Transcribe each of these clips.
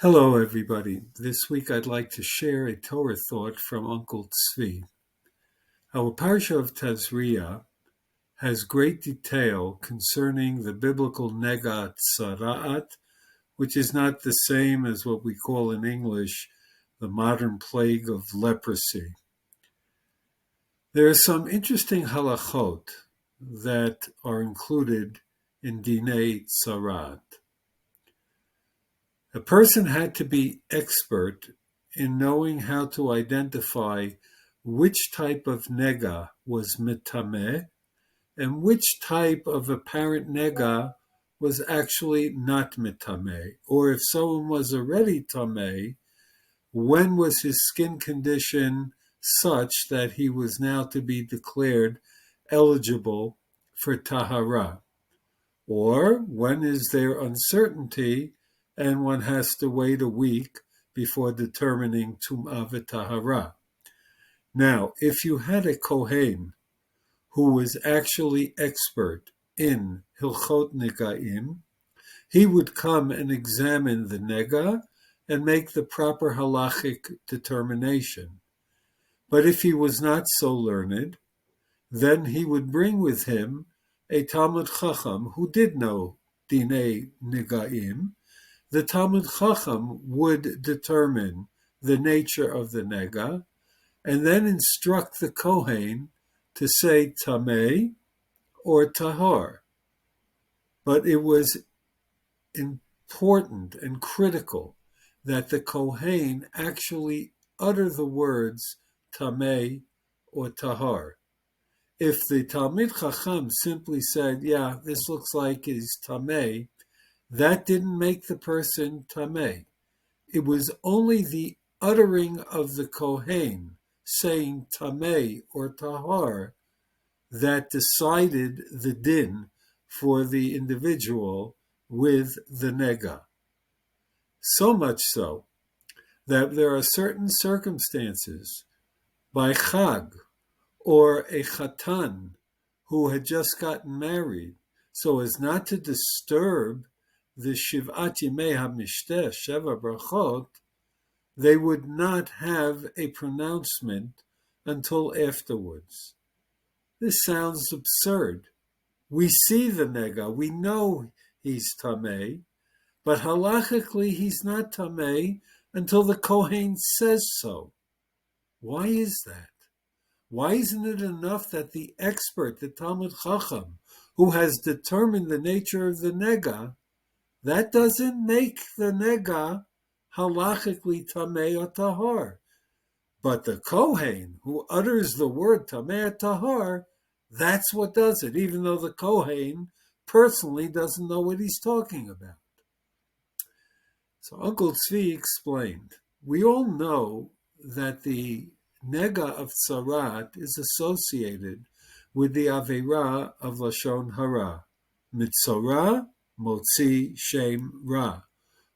Hello, everybody. This week I'd like to share a Torah thought from Uncle Tzvi. Our Parsha of Tazri'a has great detail concerning the biblical negat tzara'at, which is not the same as what we call in English the modern plague of leprosy. There are some interesting halachot that are included in Dinei Tzara'at. A person had to be expert in knowing how to identify which type of nega was mitameh and which type of apparent nega was actually not mitameh, or if someone was already tameh, when was his skin condition such that he was now to be declared eligible for tahara, or when is there uncertainty and one has to wait a week before determining tum'ah v'tahara. Now, if you had a kohen who was actually expert in hilchot negaim, he would come and examine the nega and make the proper halachic determination. But if he was not so learned, then he would bring with him a Talmud Chacham who did know Dinei Negaim. The Talmud Chacham would determine the nature of the nega and then instruct the Kohen to say Tameh or Tahar. But it was important and critical that the Kohen actually utter the words Tameh or Tahar. If the Talmid Chacham simply said, yeah, this looks like he's Tameh, that didn't make the person Tameh. It was only the uttering of the Kohen saying Tameh or Tahar that decided the din for the individual with the nega. So much so that there are certain circumstances by Chag or a Chatan who had just gotten married, so as not to disturb the Shiv'at Yimei HaMishteh, Sheva Brachot, they would not have a pronouncement until afterwards. This sounds absurd. We see the nega, we know he's tamei, but halachically he's not tamei until the Kohen says so. Why is that? Why isn't it enough that the expert, the Talmud Chacham, who has determined the nature of the nega, that doesn't make the nega halachically tamei or tahar? But the Kohen, who utters the word tamei or tahar, that's what does it, even though the Kohen personally doesn't know what he's talking about. So Uncle Tzvi explained, we all know that the nega of tzarat is associated with the aveira of lashon hara, mitzora motzi shem ra,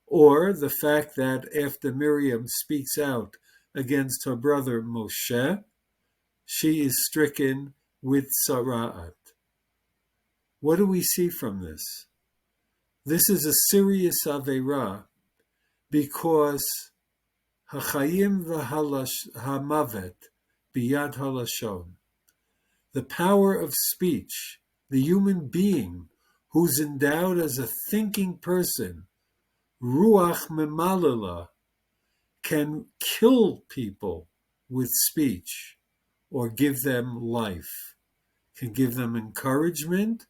or the fact that after Miriam speaks out against her brother Moshe, she is stricken with tzara'at. What do we see from this? This is a serious aveira because hachayim v'hamavet biyad halashon, the power of speech, the human being who's endowed as a thinking person, ruach memalala, can kill people with speech or give them life, can give them encouragement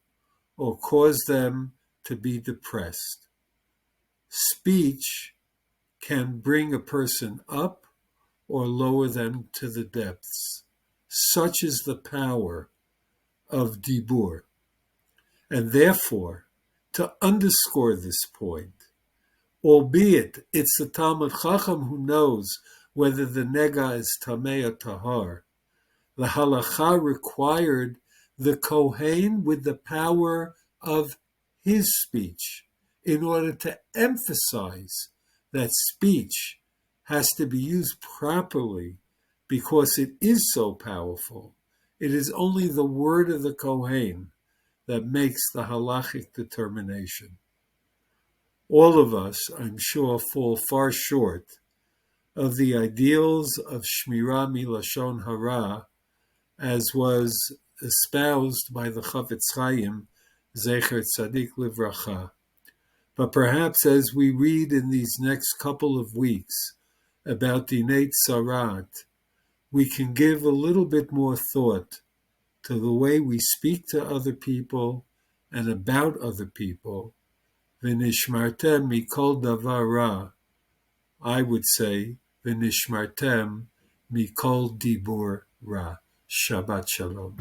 or cause them to be depressed. Speech can bring a person up or lower them to the depths. Such is the power of dibur. And therefore, to underscore this point, albeit it's the Talmud Chacham who knows whether the nega is tamei or tahar, the halacha required the Kohen with the power of his speech in order to emphasize that speech has to be used properly because it is so powerful. It is only the word of the Kohen that makes the halachic determination. All of us, I'm sure, fall far short of the ideals of Shmira Milashon Hara, as was espoused by the Chafetz Chaim, Zecher Tzadik Livracha. But perhaps as we read in these next couple of weeks about Dinei Tzarat, we can give a little bit more thought to the way we speak to other people and about other people. V'nishmartem mikol davar ra. I would say, v'nishmartem mikol dibur ra. Shabbat shalom.